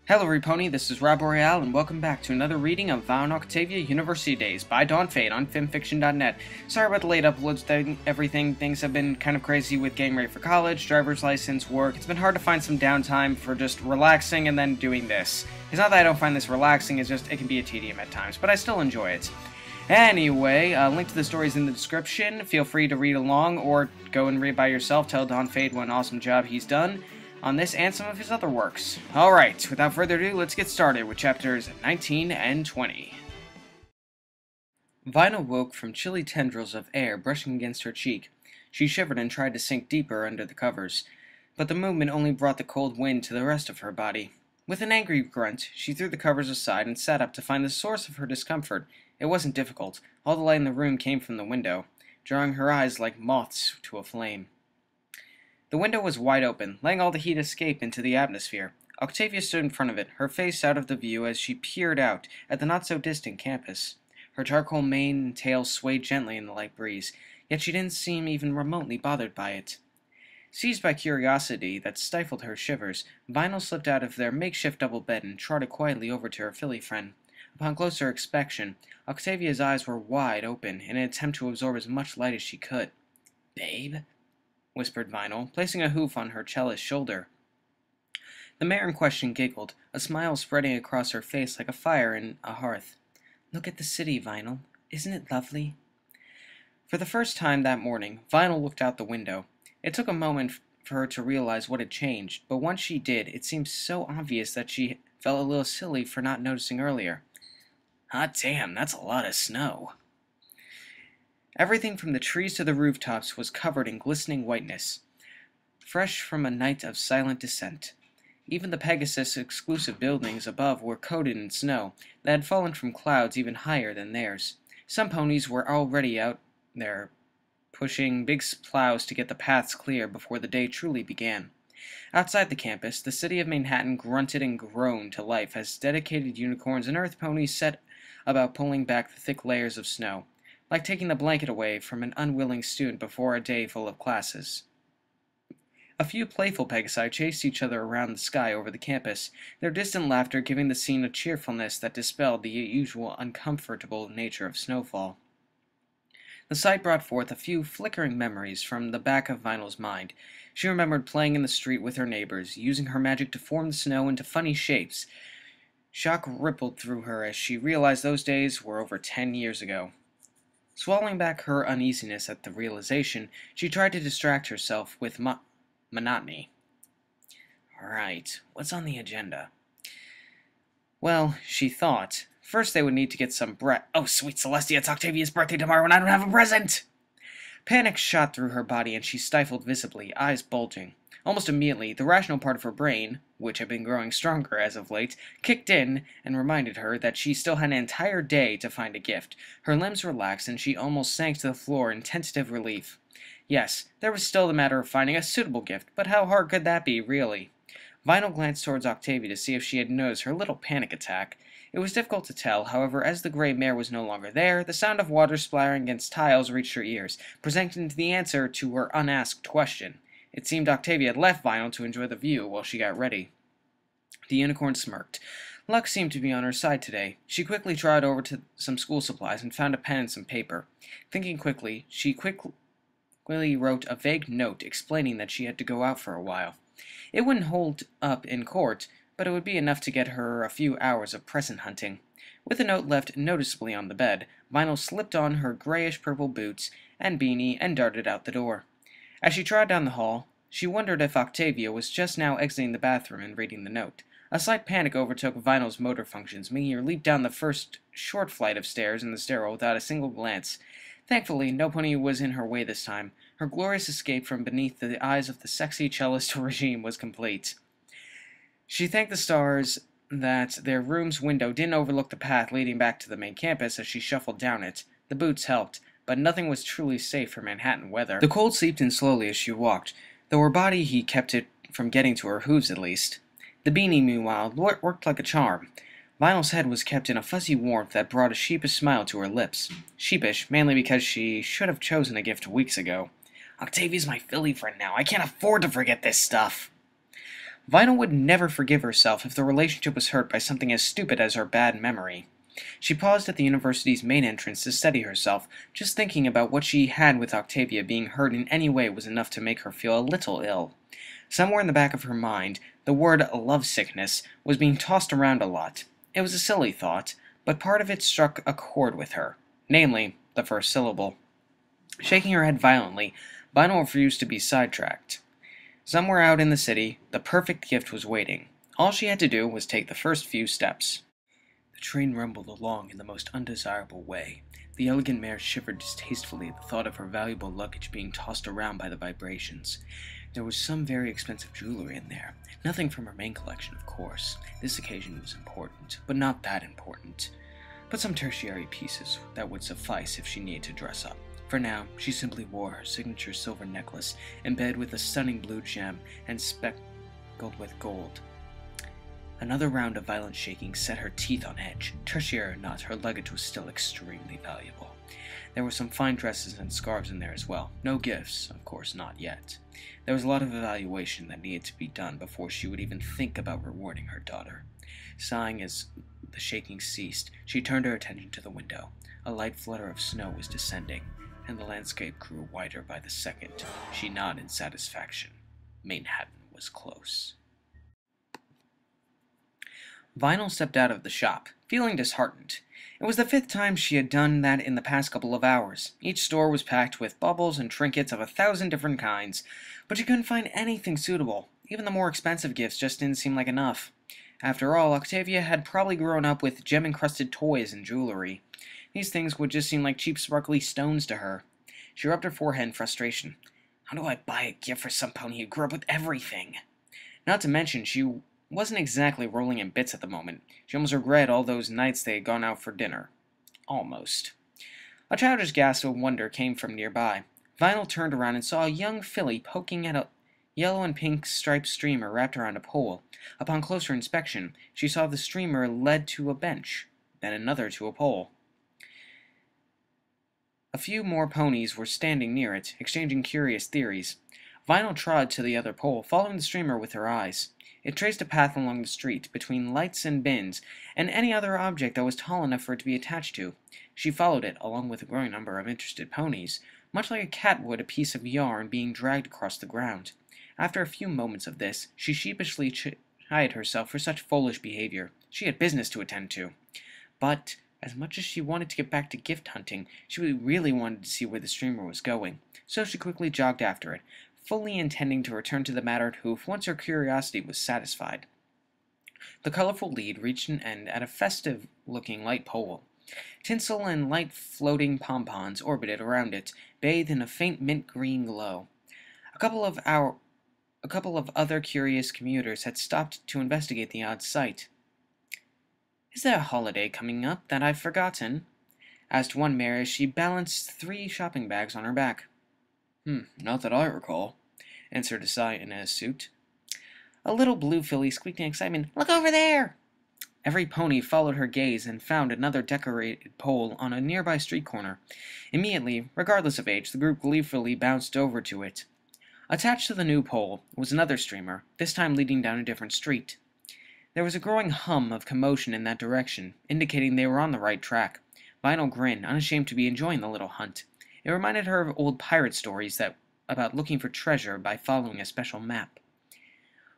Hello Repony, this is Rob Boreal, and welcome back to another reading of Von Octavia University Days by DawnFade on FimFiction.net. Sorry about the late uploads, everything. Things have been kind of crazy with getting ready for college, driver's license, work. It's been hard to find some downtime for just relaxing and then doing this. It's not that I don't find this relaxing, it's just it can be a tedium at times, but I still enjoy it. Anyway, link to the stories in the description. Feel free to read along or go and read by yourself. Tell DawnFade what an awesome job he's done on this and some of his other works. Alright, without further ado, let's get started with chapters 19 and 20. Vinyl woke from chilly tendrils of air brushing against her cheek. She shivered and tried to sink deeper under the covers, but the movement only brought the cold wind to the rest of her body. With an angry grunt, she threw the covers aside and sat up to find the source of her discomfort. It wasn't difficult. All the light in the room came from the window, drawing her eyes like moths to a flame. The window was wide open, letting all the heat escape into the atmosphere. Octavia stood in front of it, her face out of the view as she peered out at the not-so-distant campus. Her charcoal mane and tail swayed gently in the light breeze, yet she didn't seem even remotely bothered by it. Seized by curiosity that stifled her shivers, Vinyl slipped out of their makeshift double bed and trotted quietly over to her filly friend. Upon closer inspection, Octavia's eyes were wide open in an attempt to absorb as much light as she could. "Babe?" whispered Vinyl, placing a hoof on her cellist's shoulder. The mare in question giggled, a smile spreading across her face like a fire in a hearth. "Look at the city, Vinyl. Isn't it lovely?" For the first time that morning, Vinyl looked out the window. It took a moment for her to realize what had changed, but once she did, it seemed so obvious that she felt a little silly for not noticing earlier. Hot damn, that's a lot of snow. Everything from the trees to the rooftops was covered in glistening whiteness, fresh from a night of silent descent. Even the Pegasus exclusive buildings above were coated in snow that had fallen from clouds even higher than theirs. Some ponies were already out there, pushing big plows to get the paths clear before the day truly began. Outside the campus, the city of Manhattan grunted and groaned to life as dedicated unicorns and earth ponies set about pulling back the thick layers of snow, like taking the blanket away from an unwilling student before a day full of classes. A few playful Pegasi chased each other around the sky over the campus, their distant laughter giving the scene a cheerfulness that dispelled the usual uncomfortable nature of snowfall. The sight brought forth a few flickering memories from the back of Vinyl's mind. She remembered playing in the street with her neighbors, using her magic to form the snow into funny shapes. Shock rippled through her as she realized those days were over 10 years ago. Swallowing back her uneasiness at the realization, she tried to distract herself with monotony. Alright, what's on the agenda? Well, she thought, first they would need to get some Oh, sweet Celestia, it's Octavia's birthday tomorrow and I don't have a present! Panic shot through her body and she stifled visibly, eyes bulging. Almost immediately, the rational part of her brain, which had been growing stronger as of late, kicked in and reminded her that she still had an entire day to find a gift. Her limbs relaxed and she almost sank to the floor in tentative relief. Yes, there was still the matter of finding a suitable gift, but how hard could that be, really? Vinyl glanced towards Octavia to see if she had noticed her little panic attack. It was difficult to tell, however, as the gray mare was no longer there, the sound of water splattering against tiles reached her ears, presenting the answer to her unasked question. It seemed Octavia had left Vinyl to enjoy the view while she got ready. The unicorn smirked. Luck seemed to be on her side today. She quickly trotted over to some school supplies and found a pen and some paper. Thinking quickly, she quickly wrote a vague note explaining that she had to go out for a while. It wouldn't hold up in court, but it would be enough to get her a few hours of present hunting. With the note left noticeably on the bed, Vinyl slipped on her grayish-purple boots and beanie and darted out the door. As she trod down the hall, she wondered if Octavia was just now exiting the bathroom and reading the note. A slight panic overtook Vinyl's motor functions, making her leap down the first short flight of stairs in the stairwell without a single glance. Thankfully, no pony was in her way this time. Her glorious escape from beneath the eyes of the sexy cellist regime was complete. She thanked the stars that their room's window didn't overlook the path leading back to the main campus as she shuffled down it. The boots helped, but nothing was truly safe for Manhattan weather. The cold seeped in slowly as she walked, though her body heat kept it from getting to her hooves at least. The beanie, meanwhile, worked like a charm. Vinyl's head was kept in a fuzzy warmth that brought a sheepish smile to her lips. Sheepish, mainly because she should have chosen a gift weeks ago. Octavia's my filly friend now. I can't afford to forget this stuff. Vinyl would never forgive herself if the relationship was hurt by something as stupid as her bad memory. She paused at the university's main entrance to steady herself. Just thinking about what she had with Octavia being hurt in any way was enough to make her feel a little ill. Somewhere in the back of her mind, the word lovesickness was being tossed around a lot. It was a silly thought, but part of it struck a chord with her, namely, the first syllable. Shaking her head violently, Vinyl refused to be sidetracked. Somewhere out in the city, the perfect gift was waiting. All she had to do was take the first few steps. The train rumbled along in the most undesirable way. The elegant mare shivered distastefully at the thought of her valuable luggage being tossed around by the vibrations. There was some very expensive jewelry in there. Nothing from her main collection, of course. This occasion was important, but not that important. But some tertiary pieces that would suffice if she needed to dress up. For now, she simply wore her signature silver necklace, embedded with a stunning blue gem and speckled with gold. Another round of violent shaking set her teeth on edge. Tertiary or not, her luggage was still extremely valuable. There were some fine dresses and scarves in there as well. No gifts, of course, not yet. There was a lot of evaluation that needed to be done before she would even think about rewarding her daughter. Sighing as the shaking ceased, she turned her attention to the window. A light flutter of snow was descending, and the landscape grew whiter by the second. She nodded in satisfaction. Manhattan was close. Vinyl stepped out of the shop, feeling disheartened. It was the 5th time she had done that in the past couple of hours. Each store was packed with baubles and trinkets of 1,000 different kinds, but she couldn't find anything suitable. Even the more expensive gifts just didn't seem like enough. After all, Octavia had probably grown up with gem-encrusted toys and jewelry. These things would just seem like cheap sparkly stones to her. She rubbed her forehead in frustration. How do I buy a gift for some pony who grew up with everything? Not to mention, she wasn't exactly rolling in bits at the moment. She almost regretted all those nights they had gone out for dinner. Almost. A childish gasp of wonder came from nearby. Vinyl turned around and saw a young filly poking at a yellow and pink striped streamer wrapped around a pole. Upon closer inspection, she saw the streamer led to a bench, then another to a pole. A few more ponies were standing near it, exchanging curious theories. Vinyl trod to the other pole, following the streamer with her eyes. It traced a path along the street, between lights and bins, and any other object that was tall enough for it to be attached to. She followed it, along with a growing number of interested ponies, much like a cat would a piece of yarn being dragged across the ground. After a few moments of this, she sheepishly chid herself for such foolish behavior. She had business to attend to. But, as much as she wanted to get back to gift hunting, she really wanted to see where the streamer was going. So she quickly jogged after it, fully intending to return to the matted hoof once her curiosity was satisfied. The colorful lead reached an end at a festive-looking light pole. Tinsel and light floating pompons orbited around it, bathed in a faint mint-green glow. A couple of other curious commuters had stopped to investigate the odd sight. "Is there a holiday coming up that I've forgotten?" asked one mare as she balanced 3 shopping bags on her back. Not that I recall," answered a sigh in a suit. A little blue filly squeaked in excitement, "Look over there!" Every pony followed her gaze and found another decorated pole on a nearby street corner. Immediately, regardless of age, the group gleefully bounced over to it. Attached to the new pole was another streamer, this time leading down a different street. There was a growing hum of commotion in that direction, indicating they were on the right track. Vinyl grinned, unashamed to be enjoying the little hunt. It reminded her of old pirate stories about looking for treasure by following a special map.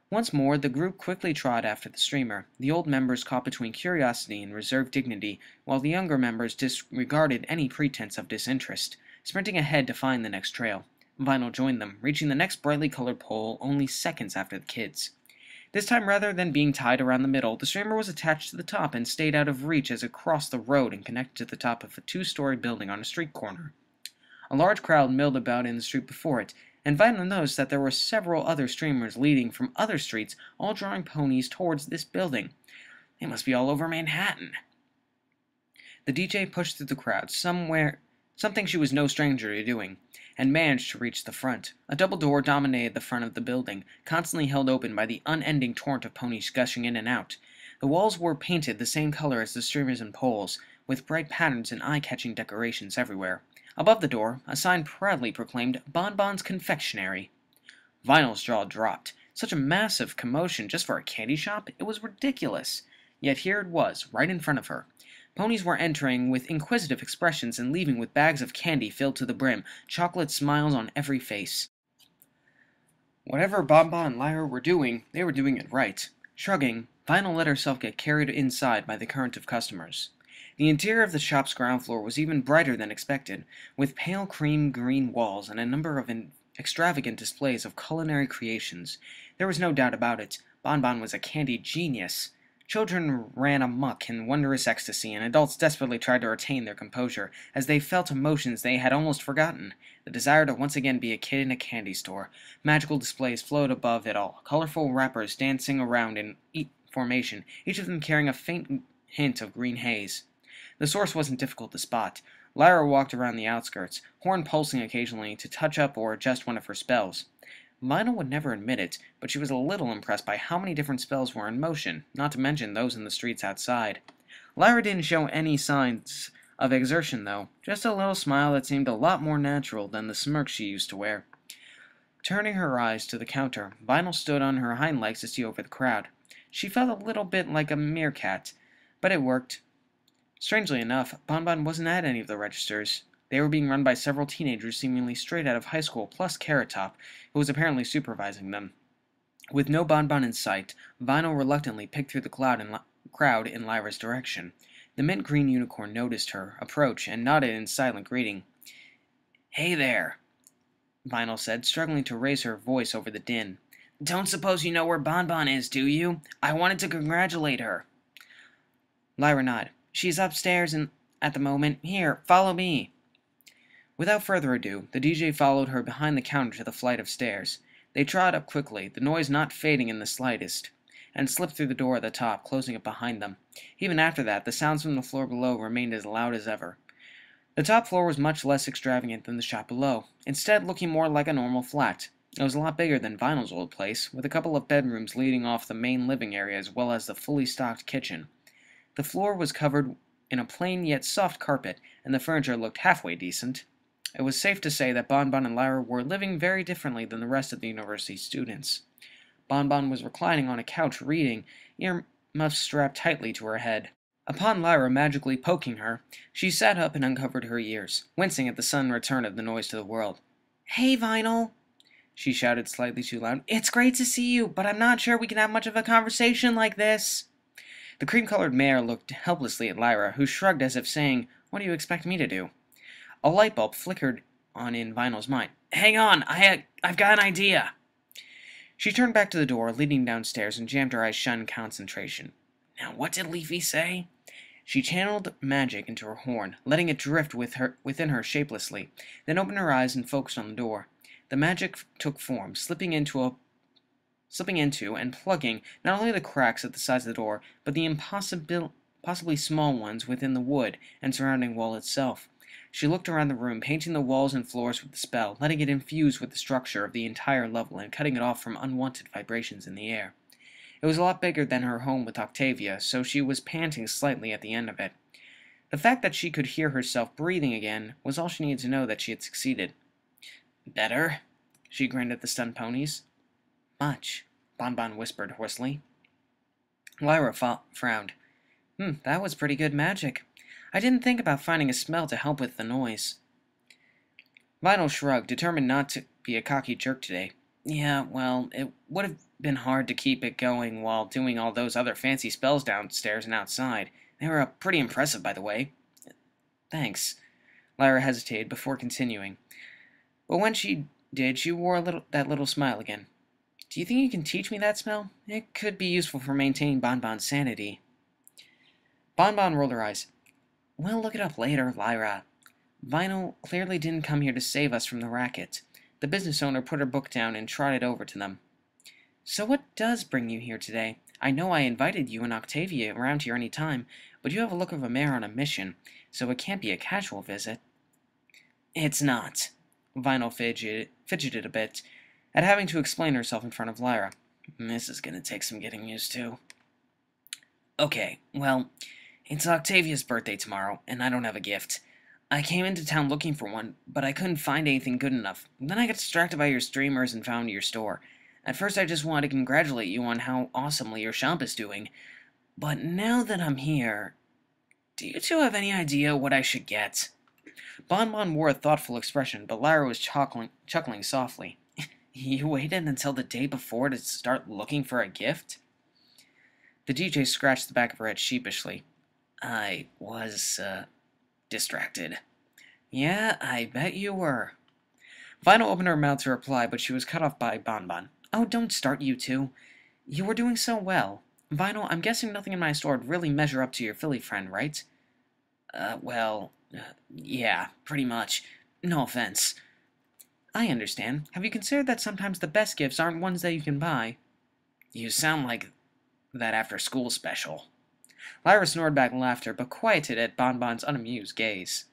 Once more, the group quickly trod after the streamer, the old members caught between curiosity and reserved dignity, while the younger members disregarded any pretense of disinterest, sprinting ahead to find the next trail. Vinyl joined them, reaching the next brightly colored pole only seconds after the kids. This time, rather than being tied around the middle, the streamer was attached to the top and stayed out of reach as it crossed the road and connected to the top of a 2-story building on a street corner. A large crowd milled about in the street before it, and Vinyl noticed that there were several other streamers leading from other streets, all drawing ponies towards this building. They must be all over Manhattan. The DJ pushed through the crowd, something she was no stranger to doing, and managed to reach the front. A double door dominated the front of the building, constantly held open by the unending torrent of ponies gushing in and out. The walls were painted the same color as the streamers and poles, with bright patterns and eye-catching decorations everywhere. Above the door, a sign proudly proclaimed Bonbon's Confectionery. Vinyl's jaw dropped. Such a massive commotion just for a candy shop? It was ridiculous. Yet here it was, right in front of her. Ponies were entering with inquisitive expressions and leaving with bags of candy filled to the brim, chocolate smiles on every face. Whatever Bonbon and Lyra were doing, they were doing it right. Shrugging, Vinyl let herself get carried inside by the current of customers. The interior of the shop's ground floor was even brighter than expected, with pale cream green walls and a number of extravagant displays of culinary creations. There was no doubt about it. Bonbon was a candy genius. Children ran amok in wondrous ecstasy, and adults desperately tried to retain their composure, as they felt emotions they had almost forgotten. The desire to once again be a kid in a candy store. Magical displays flowed above it all, colorful wrappers dancing around in formation, each of them carrying a faint hint of green haze. The source wasn't difficult to spot. Lyra walked around the outskirts, horn pulsing occasionally to touch up or adjust one of her spells. Vinyl would never admit it, but she was a little impressed by how many different spells were in motion, not to mention those in the streets outside. Lyra didn't show any signs of exertion, though, just a little smile that seemed a lot more natural than the smirk she used to wear. Turning her eyes to the counter, Vinyl stood on her hind legs to see over the crowd. She felt a little bit like a meerkat, but it worked. Strangely enough, Bonbon wasn't at any of the registers. They were being run by several teenagers seemingly straight out of high school, plus Carrot Top, who was apparently supervising them. With no Bonbon in sight, Vinyl reluctantly picked through the crowd in Lyra's direction. The mint green unicorn noticed her approach and nodded in silent greeting. "Hey there," Vinyl said, struggling to raise her voice over the din. "Don't suppose you know where Bonbon is, do you? I wanted to congratulate her." Lyra nodded. "She's upstairs at the moment. Here, follow me." Without further ado, the DJ followed her behind the counter to the flight of stairs. They trod up quickly, the noise not fading in the slightest, and slipped through the door at the top, closing it behind them. Even after that, the sounds from the floor below remained as loud as ever. The top floor was much less extravagant than the shop below, instead looking more like a normal flat. It was a lot bigger than Vinyl's old place, with a couple of bedrooms leading off the main living area as well as the fully stocked kitchen. The floor was covered in a plain yet soft carpet, and the furniture looked halfway decent. It was safe to say that Bonbon and Lyra were living very differently than the rest of the university students. Bonbon was reclining on a couch reading, earmuffs strapped tightly to her head. Upon Lyra magically poking her, she sat up and uncovered her ears, wincing at the sudden return of the noise to the world. "Hey, Vinyl!" she shouted slightly too loud. "It's great to see you, but I'm not sure we can have much of a conversation like this." The cream-colored mare looked helplessly at Lyra, who shrugged as if saying, "What do you expect me to do?" A light bulb flickered on in Vinyl's mind. "Hang on, I've got an idea." She turned back to the door, leading downstairs, and jammed her eyes shut in concentration. "Now, what did Leafy say?" She channeled magic into her horn, letting it drift within her shapelessly, then opened her eyes and focused on the door. The magic took form, slipping into and plugging not only the cracks at the sides of the door, but the possibly small ones within the wood and surrounding wall itself. She looked around the room, painting the walls and floors with the spell, letting it infuse with the structure of the entire level and cutting it off from unwanted vibrations in the air. It was a lot bigger than her home with Octavia, so she was panting slightly at the end of it. The fact that she could hear herself breathing again was all she needed to know that she had succeeded. "Better?" She grinned at the stunned ponies. "Much," Bonbon whispered hoarsely. Lyra frowned. That was pretty good magic. I didn't think about finding a smell to help with the noise." Vinyl shrugged, determined not to be a cocky jerk today. "Yeah, well, it would have been hard to keep it going while doing all those other fancy spells downstairs and outside. They were pretty impressive, by the way." "Thanks." Lyra hesitated before continuing. But when she did, she wore that little smile again. "Do you think you can teach me that spell? It could be useful for maintaining Bonbon's sanity." Bonbon rolled her eyes. "We'll look it up later, Lyra. Vinyl clearly didn't come here to save us from the racket." The business owner put her book down and trotted over to them. "So what does bring you here today? I know I invited you and Octavia around here any time, but you have a look of a mayor on a mission, so it can't be a casual visit." "It's not." Vinyl fidgeted a bit at having to explain herself in front of Lyra. "This is going to take some getting used to." "Okay, well, it's Octavia's birthday tomorrow, and I don't have a gift. I came into town looking for one, but I couldn't find anything good enough. Then I got distracted by your streamers and found your store. At first I just wanted to congratulate you on how awesomely your shop is doing, but now that I'm here, do you two have any idea what I should get? Bonbon wore a thoughtful expression, but Lyra was chuckling softly. You waited until the day before to start looking for a gift? The DJ scratched the back of her head sheepishly. I was, distracted. Yeah, I bet you were. Vinyl opened her mouth to reply, but she was cut off by Bonbon. Oh, don't start, you two. You were doing so well. Vinyl, I'm guessing nothing in my store would really measure up to your Philly friend, right? Yeah, pretty much. No offense. I understand. Have you considered that sometimes the best gifts aren't ones that you can buy? You sound like that after school special. Lyra snored back laughter, but quieted at Bonbon's unamused gaze.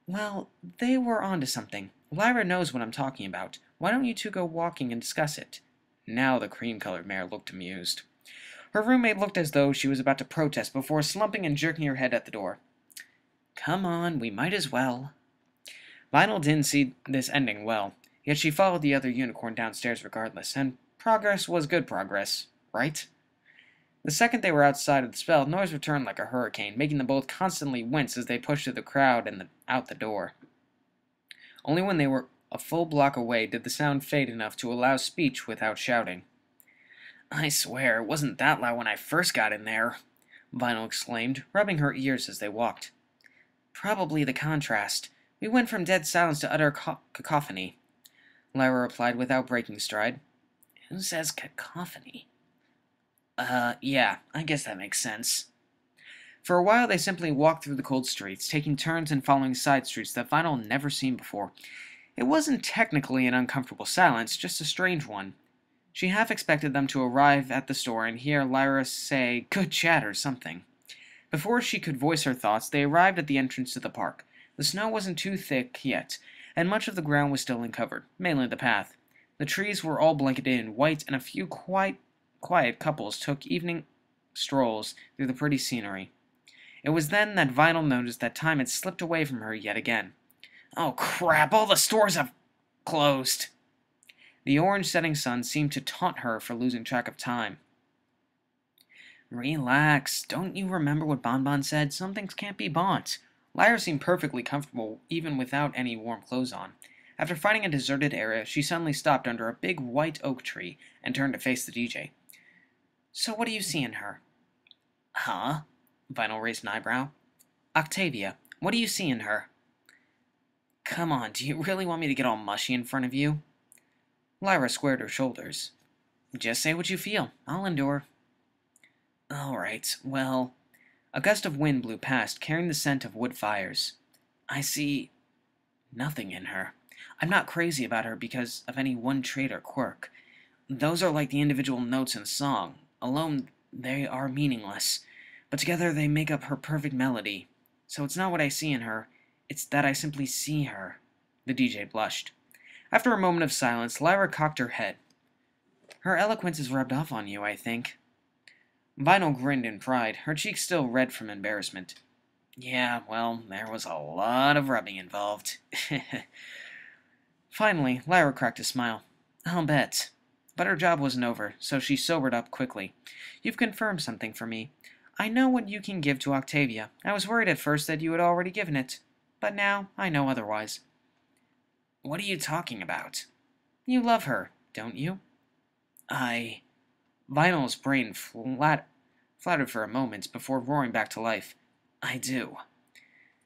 Well, they were onto something. Lyra knows what I'm talking about. Why don't you two go walking and discuss it? Now the cream-colored mare looked amused. Her roommate looked as though she was about to protest before slumping and jerking her head at the door. Come on, we might as well. Vinyl didn't see this ending well, yet she followed the other unicorn downstairs regardless, and progress was good progress, right? The second they were outside of the spell, noise returned like a hurricane, making them both constantly wince as they pushed through the crowd and out the door. Only when they were a full block away did the sound fade enough to allow speech without shouting. I swear, it wasn't that loud when I first got in there, Vinyl exclaimed, rubbing her ears as they walked. Probably the contrast. We went from dead silence to utter cacophony, Lyra replied without breaking stride. Who says cacophony? Yeah, I guess that makes sense. For a while they simply walked through the cold streets, taking turns and following side streets that Vinyl had never seen before. It wasn't technically an uncomfortable silence, just a strange one. She half expected them to arrive at the store and hear Lyra say, good chat or something. Before she could voice her thoughts, they arrived at the entrance to the park. The snow wasn't too thick yet, and much of the ground was still uncovered, mainly the path. The trees were all blanketed in white, and a few quiet couples took evening strolls through the pretty scenery. It was then that Vinyl noticed that time had slipped away from her yet again. Oh crap, all the stores have closed! The orange setting sun seemed to taunt her for losing track of time. Relax, don't you remember what Bonbon said? Some things can't be bought. Lyra seemed perfectly comfortable, even without any warm clothes on. After finding a deserted area, she suddenly stopped under a big white oak tree and turned to face the DJ. So what do you see in her? Huh? Vinyl raised an eyebrow. Octavia, what do you see in her? Come on, do you really want me to get all mushy in front of you? Lyra squared her shoulders. Just say what you feel. I'll endure. All right, well... A gust of wind blew past, carrying the scent of wood fires. I see... nothing in her. I'm not crazy about her because of any one trait or quirk. Those are like the individual notes in a song. Alone, they are meaningless. But together they make up her perfect melody. So it's not what I see in her, it's that I simply see her. The DJ blushed. After a moment of silence, Lyra cocked her head. Her eloquence is rubbed off on you, I think. Vinyl grinned in pride, her cheeks still red from embarrassment. Yeah, well, there was a lot of rubbing involved. Finally, Lyra cracked a smile. I'll bet. But her job wasn't over, so she sobered up quickly. You've confirmed something for me. I know what you can give to Octavia. I was worried at first that you had already given it. But now, I know otherwise. What are you talking about? You love her, don't you? Vinyl's brain flattered for a moment before roaring back to life. I do.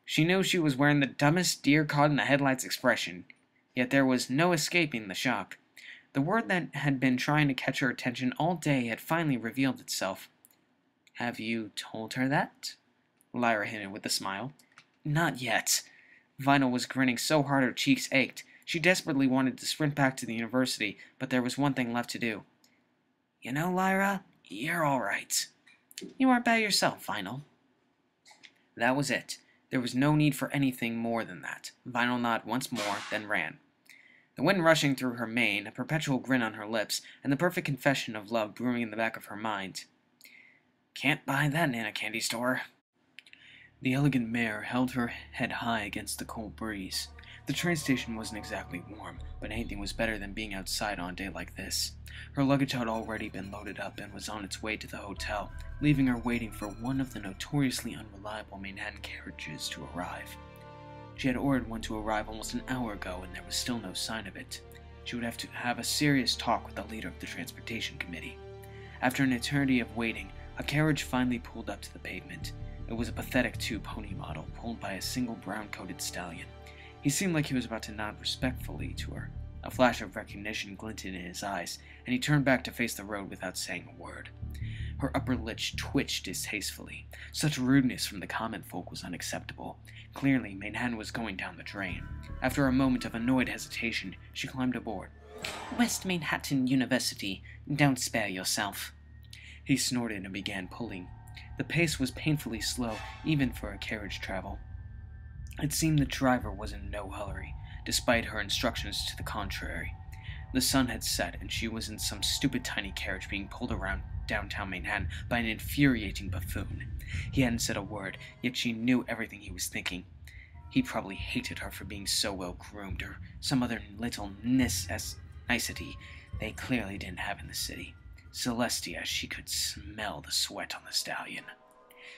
She knew she was wearing the dumbest deer-caught-in-the-headlights expression, yet there was no escaping the shock. The word that had been trying to catch her attention all day had finally revealed itself. Have you told her that? Lyra hinted with a smile. Not yet. Vinyl was grinning so hard her cheeks ached. She desperately wanted to sprint back to the university, but there was one thing left to do. You know, Lyra, you're all right. You aren't bad yourself, Vinyl. That was it. There was no need for anything more than that. Vinyl nodded once more, then ran. The wind rushing through her mane, a perpetual grin on her lips, and the perfect confession of love brewing in the back of her mind. Can't buy that in a candy store. The elegant mare held her head high against the cold breeze. The train station wasn't exactly warm, but anything was better than being outside on a day like this. Her luggage had already been loaded up and was on its way to the hotel, leaving her waiting for one of the notoriously unreliable Manhattan carriages to arrive. She had ordered one to arrive almost an hour ago, and there was still no sign of it. She would have to have a serious talk with the leader of the transportation committee. After an eternity of waiting, a carriage finally pulled up to the pavement. It was a pathetic two-pony model, pulled by a single brown-coated stallion. He seemed like he was about to nod respectfully to her. A flash of recognition glinted in his eyes, and he turned back to face the road without saying a word. Her upper lip twitched distastefully. Such rudeness from the common folk was unacceptable. Clearly, Manhattan was going down the drain. After a moment of annoyed hesitation, she climbed aboard. "West Manhattan University. Don't spare yourself." He snorted and began pulling. The pace was painfully slow, even for a carriage travel. It seemed the driver was in no hurry, despite her instructions to the contrary. The sun had set, and she was in some stupid tiny carriage being pulled around downtown Manhattan by an infuriating buffoon. He hadn't said a word, yet she knew everything he was thinking. He probably hated her for being so well groomed, or some other little nicety they clearly didn't have in the city. Celestia, she could smell the sweat on the stallion.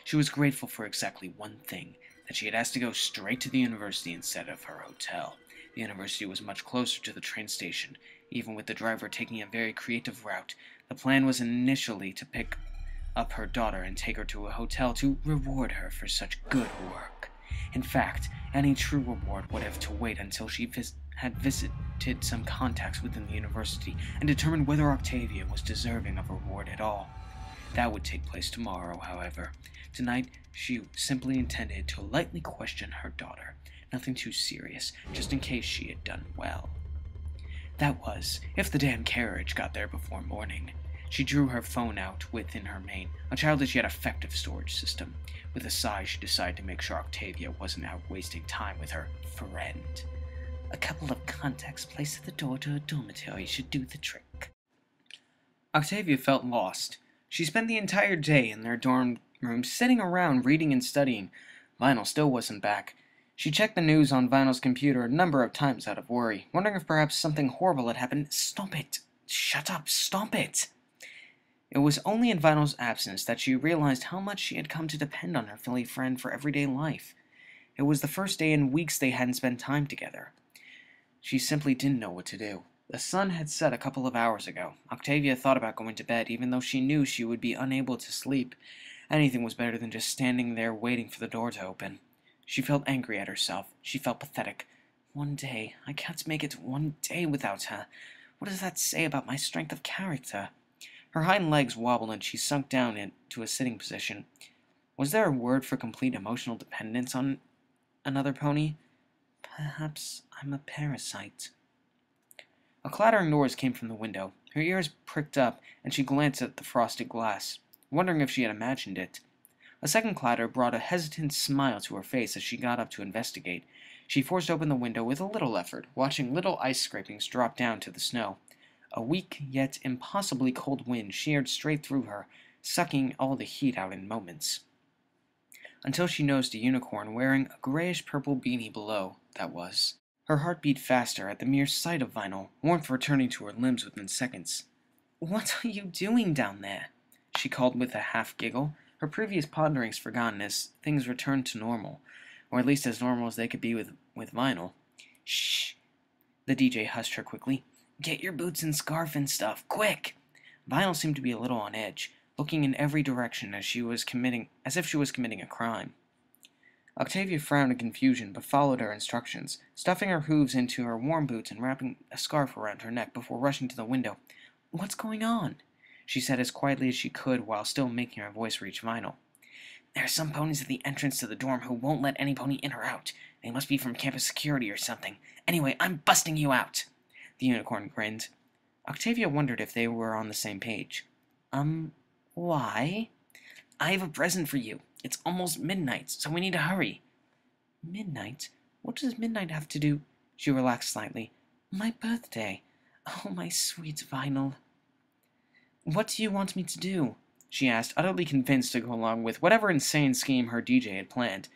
She was grateful for exactly one thing, that she had asked to go straight to the university instead of her hotel. The university was much closer to the train station. Even with the driver taking a very creative route, the plan was initially to pick up her daughter and take her to a hotel to reward her for such good work. In fact, any true reward would have to wait until she had visited some contacts within the university and determined whether Octavia was deserving of reward at all. That would take place tomorrow, however. Tonight, she simply intended to lightly question her daughter. Nothing too serious, just in case she had done well. That was, if the damn carriage got there before morning. She drew her phone out within her mane, a childish yet effective storage system. With a sigh, she decided to make sure Octavia wasn't out wasting time with her friend. A couple of contacts placed at the door to a dormitory should do the trick. Octavia felt lost. She spent the entire day in their dorm room sitting around reading and studying. Vinyl still wasn't back. She checked the news on Vinyl's computer a number of times out of worry, wondering if perhaps something horrible had happened. Stop it! Shut up! Stop it! It was only in Vinyl's absence that she realized how much she had come to depend on her Philly friend for everyday life. It was the first day in weeks they hadn't spent time together. She simply didn't know what to do. The sun had set a couple of hours ago. Octavia thought about going to bed, even though she knew she would be unable to sleep. Anything was better than just standing there waiting for the door to open. She felt angry at herself. She felt pathetic. One day. I can't make it one day without her. What does that say about my strength of character? Her hind legs wobbled and she sunk down into a sitting position. Was there a word for complete emotional dependence on another pony? Perhaps I'm a parasite. A clattering noise came from the window. Her ears pricked up, and she glanced at the frosted glass, wondering if she had imagined it. A second clatter brought a hesitant smile to her face as she got up to investigate. She forced open the window with a little effort, watching little ice scrapings drop down to the snow. A weak, yet impossibly cold wind sheared straight through her, sucking all the heat out in moments. Until she noticed a unicorn wearing a grayish-purple beanie below, that was. Her heart beat faster at the mere sight of Vinyl, warmth returning to her limbs within seconds. "What are you doing down there?" she called with a half-giggle, her previous ponderings forgotten as things returned to normal, or at least as normal as they could be with Vinyl. "Shh!" The DJ hushed her quickly. "Get your boots and scarf and stuff, quick!" Vinyl seemed to be a little on edge, looking in every direction as if she was committing a crime. Octavia frowned in confusion, but followed her instructions, stuffing her hooves into her warm boots and wrapping a scarf around her neck before rushing to the window. "What's going on?" she said as quietly as she could while still making her voice reach Vinyl. "There are some ponies at the entrance to the dorm who won't let any pony in or out. They must be from campus security or something. Anyway, I'm busting you out." The unicorn grinned. Octavia wondered if they were on the same page. Why?" "I have a present for you. It's almost midnight, so we need to hurry." "Midnight? What does midnight have to do?" She relaxed slightly. "My birthday. Oh, my sweet Vinyl." "What do you want me to do?" she asked, utterly convinced to go along with whatever insane scheme her DJ had planned.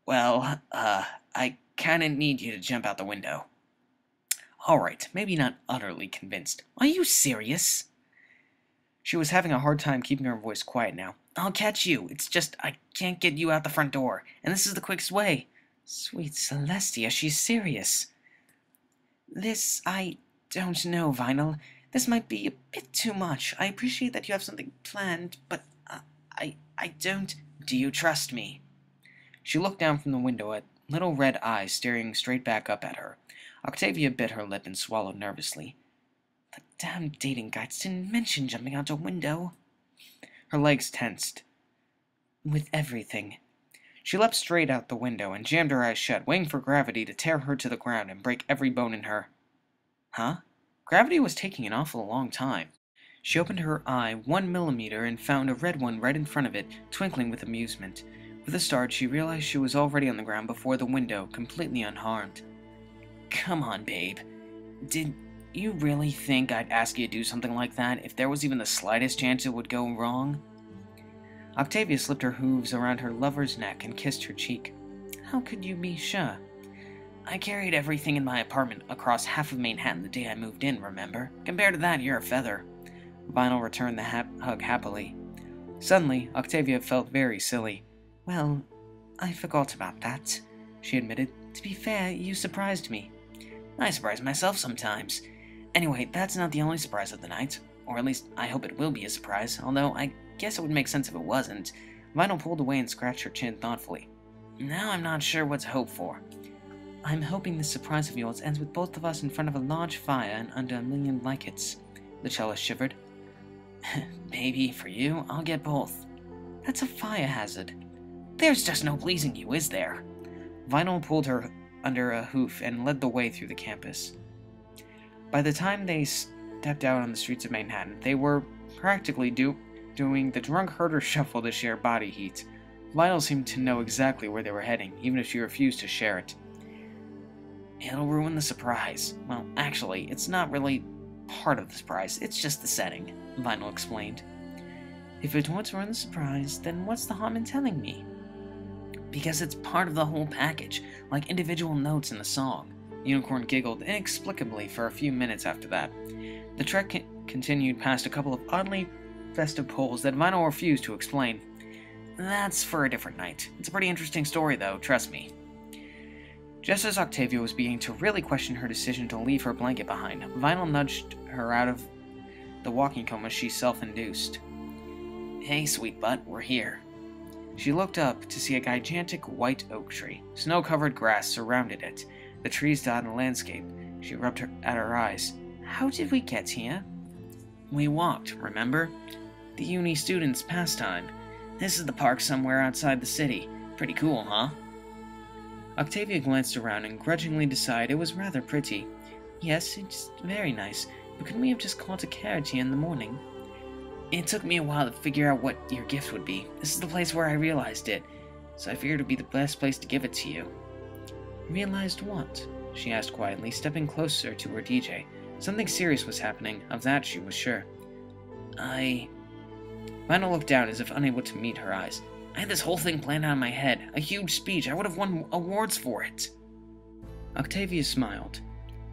"Well, I kinda need you to jump out the window. Alright, maybe not utterly convinced. Are you serious? She was having a hard time keeping her voice quiet now. I'll catch you. It's just I can't get you out the front door, and this is the quickest way. Sweet Celestia, she's serious. I don't know, Vinyl. This might be a bit too much. I appreciate that you have something planned, but I don't... Do you trust me? She looked down from the window at little red eyes staring straight back up at her. Octavia bit her lip and swallowed nervously. The damn dating guides didn't mention jumping out a window. Her legs tensed. With everything. She leapt straight out the window and jammed her eyes shut, waiting for gravity to tear her to the ground and break every bone in her. Huh? Gravity was taking an awful long time. She opened her eye 1 millimeter and found a red one right in front of it, twinkling with amusement. With a start, she realized she was already on the ground before the window, completely unharmed. Come on, babe. Did you really think I'd ask you to do something like that if there was even the slightest chance it would go wrong? Octavia slipped her hooves around her lover's neck and kissed her cheek. How could you be sure? I carried everything in my apartment across half of Manhattan the day I moved in, remember? Compared to that, you're a feather. Vinyl returned the hug happily. Suddenly, Octavia felt very silly. Well, I forgot about that, she admitted. To be fair, you surprised me. I surprise myself sometimes. Anyway, that's not the only surprise of the night. Or at least, I hope it will be a surprise, although I guess it would make sense if it wasn't. Vinyl pulled away and scratched her chin thoughtfully. Now I'm not sure what to hope for. I'm hoping this surprise of yours ends with both of us in front of a large fire and under 1,000,000 like-its. The cellist shivered. Maybe, for you, I'll get both. That's a fire hazard. There's just no pleasing you, is there? Vinyl pulled her under a hoof and led the way through the campus. By the time they stepped out on the streets of Manhattan, they were practically doing the drunk herder shuffle to share body heat. Vinyl seemed to know exactly where they were heading, even if she refused to share it. It'll ruin the surprise. Well, actually, it's not really part of the surprise, it's just the setting, Vinyl explained. If it won't ruin the surprise, then what's the harm in telling me? Because it's part of the whole package, like individual notes in the song. Unicorn giggled inexplicably for a few minutes after that. The trek continued past a couple of oddly festive poles that Vinyl refused to explain. That's for a different night. It's a pretty interesting story, though, trust me. Just as Octavia was beginning to really question her decision to leave her blanket behind, Vinyl nudged her out of the walking coma she self-induced. Hey, sweet butt, we're here. She looked up to see a gigantic white oak tree. Snow-covered grass surrounded it. The trees dotted the landscape. She rubbed at her eyes. How did we get here? We walked, remember? The uni students' pastime. This is the park somewhere outside the city. Pretty cool, huh? Octavia glanced around and grudgingly decided it was rather pretty. Yes, it's very nice, but couldn't we have just caught a carriage here in the morning? It took me a while to figure out what your gift would be. This is the place where I realized it, so I figured it would be the best place to give it to you. Realized what? She asked quietly, stepping closer to her DJ. Something serious was happening, of that she was sure. Vinyl looked down as if unable to meet her eyes. I had this whole thing planned out in my head. A huge speech. I would have won awards for it. Octavia smiled.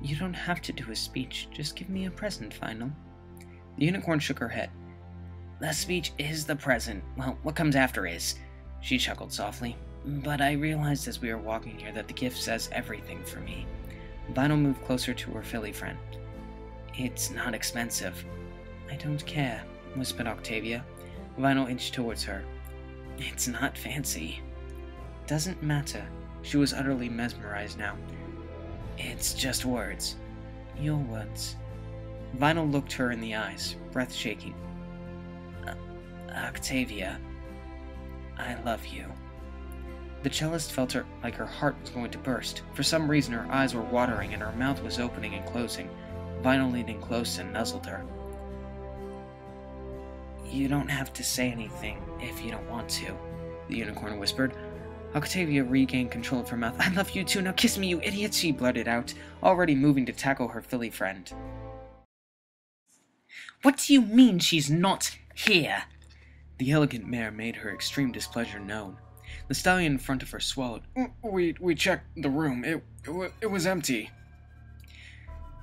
You don't have to do a speech. Just give me a present, Vinyl. The unicorn shook her head. The speech is the present. Well, what comes after is. She chuckled softly. But I realized as we were walking here that the gift says everything for me. Vinyl moved closer to her Philly friend. It's not expensive. I don't care, whispered Octavia. Vinyl inched towards her. It's not fancy. Doesn't matter. She was utterly mesmerized now. It's just words. Your words. Vinyl looked her in the eyes, breath shaking. Octavia, I love you. The cellist felt like her heart was going to burst. For some reason, her eyes were watering and her mouth was opening and closing. Vinyl leaned in close and nuzzled her. You don't have to say anything if you don't want to, the unicorn whispered. Octavia regained control of her mouth. I love you too, now kiss me, you idiot, she blurted out, already moving to tackle her Philly friend. What do you mean she's not here? The elegant mare made her extreme displeasure known. The stallion in front of her swallowed. We checked the room. It was empty.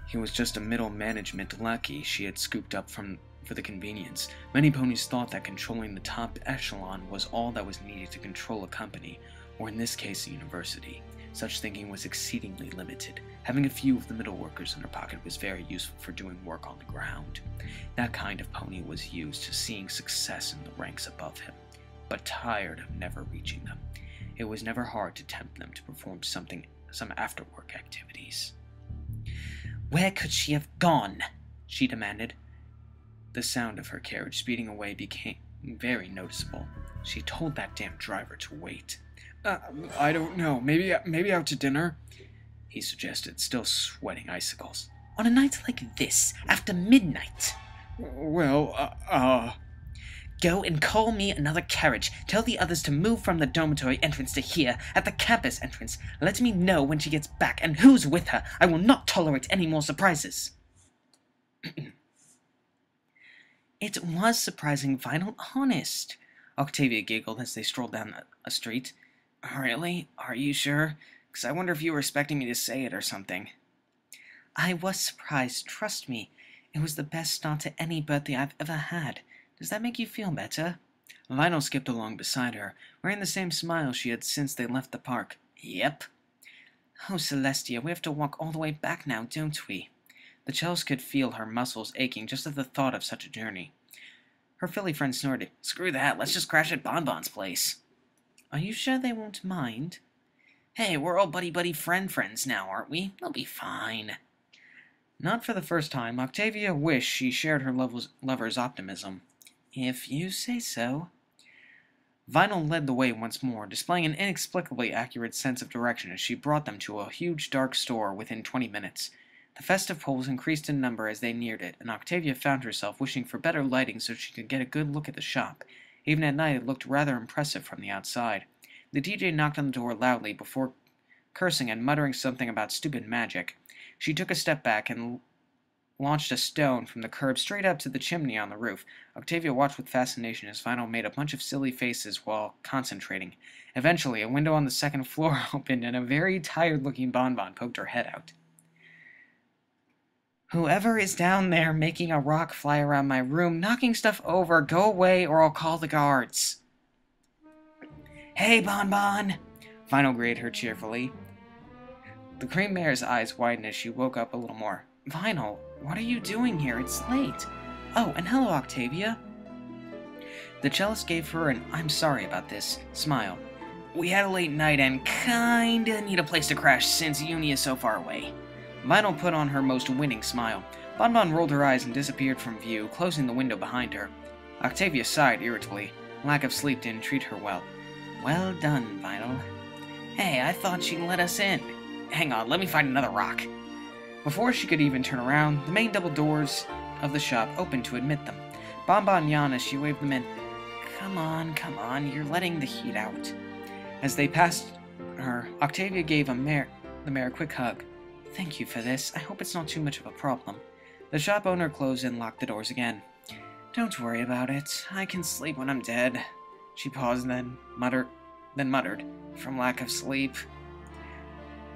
He was just a middle management lackey she had scooped up for the convenience. Many ponies thought that controlling the top echelon was all that was needed to control a company, or in this case a university. Such thinking was exceedingly limited. Having a few of the middle workers in her pocket was very useful for doing work on the ground. That kind of pony was used to seeing success in the ranks above him, but tired of never reaching them. It was never hard to tempt them to perform some after-work activities. "Where could she have gone?" she demanded. The sound of her carriage speeding away became very noticeable. She told that damn driver to wait. I don't know. Maybe out to dinner?" he suggested, still sweating icicles. "On a night like this, after midnight?" Well, "Go and call me another carriage. Tell the others to move from the dormitory entrance to here, at the campus entrance. Let me know when she gets back and who's with her. I will not tolerate any more surprises." It was surprising, Vinyl, honest. Octavia giggled as they strolled down a street. Really? Are you sure? 'Cause I wonder if you were expecting me to say it or something. I was surprised, trust me. It was the best start to any birthday I've ever had. Does that make you feel better? Vinyl skipped along beside her, wearing the same smile she had since they left the park. Yep. Oh, Celestia, we have to walk all the way back now, don't we? The cellist could feel her muscles aching just at the thought of such a journey. Her filly friend snorted. Screw that, let's just crash at Bonbon's place. Are you sure they won't mind? Hey, we're all buddy-buddy friends now, aren't we? They'll be fine. Not for the first time, Octavia wished she shared her lover's optimism. If you say so. Vinyl led the way once more, displaying an inexplicably accurate sense of direction as she brought them to a huge dark store within 20 minutes. The festive poles increased in number as they neared it, and Octavia found herself wishing for better lighting so she could get a good look at the shop. Even at night, it looked rather impressive from the outside. The DJ knocked on the door loudly before cursing and muttering something about stupid magic. She took a step back and launched a stone from the curb straight up to the chimney on the roof. Octavia watched with fascination as Vinyl made a bunch of silly faces while concentrating. Eventually, a window on the second floor opened and a very tired-looking Bonbon poked her head out. Whoever is down there making a rock fly around my room, knocking stuff over, go away or I'll call the guards. Hey, Bonbon! Vinyl greeted her cheerfully. The cream mare's eyes widened as she woke up a little more. Vinyl, what are you doing here? It's late. Oh, and hello, Octavia. The cellist gave her an I'm sorry about this smile. We had a late night and kinda need a place to crash since uni is so far away. Vinyl put on her most winning smile. Bonbon rolled her eyes and disappeared from view, closing the window behind her. Octavia sighed irritably. Lack of sleep didn't treat her well. Well done, Vinyl. Hey, I thought she'd let us in. Hang on, let me find another rock. Before she could even turn around, the main double doors of the shop opened to admit them. Bonbon yawned as she waved them in. Come on, you're letting the heat out. As they passed her, Octavia gave the mare a quick hug. Thank you for this. I hope it's not too much of a problem. The shop owner closed and locked the doors again. Don't worry about it. I can sleep when I'm dead. She paused, then muttered, from lack of sleep.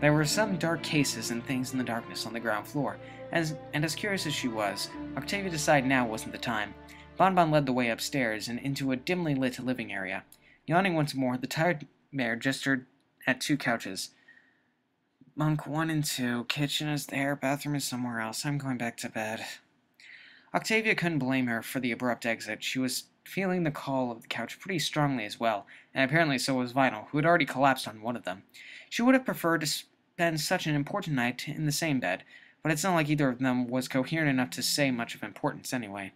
There were some dark cases and things in the darkness on the ground floor, and as curious as she was, Octavia decided now wasn't the time. Bonbon led the way upstairs and into a dimly lit living area. Yawning once more, the tired mare gestured at two couches. Bunk 1 and 2, kitchen is there, bathroom is somewhere else. I'm going back to bed. Octavia couldn't blame her for the abrupt exit. She was feeling the call of the couch pretty strongly as well, and apparently so was Vinyl, who had already collapsed on one of them. She would have preferred to spend such an important night in the same bed, but it's not like either of them was coherent enough to say much of importance anyway.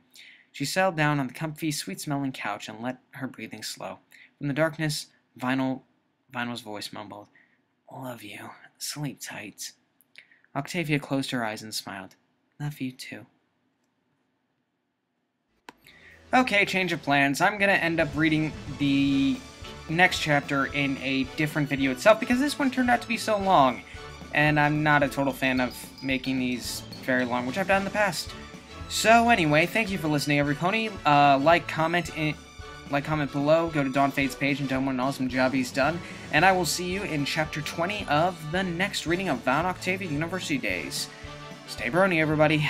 She settled down on the comfy, sweet-smelling couch and let her breathing slow. From the darkness, Vinyl's voice mumbled, Love you. Sleep tight. Octavia closed her eyes and smiled. Love you too. Okay, change of plans. I'm gonna end up reading the next chapter in a different video itself because this one turned out to be so long. And I'm not a total fan of making these very long, which I've done in the past. So anyway, thank you for listening, every pony. Like, comment, like, comment below, go to DawnFade's page and tell him what an awesome job he's done, and I will see you in Chapter 20 of the next reading of Octavia University Days. Stay brony, everybody.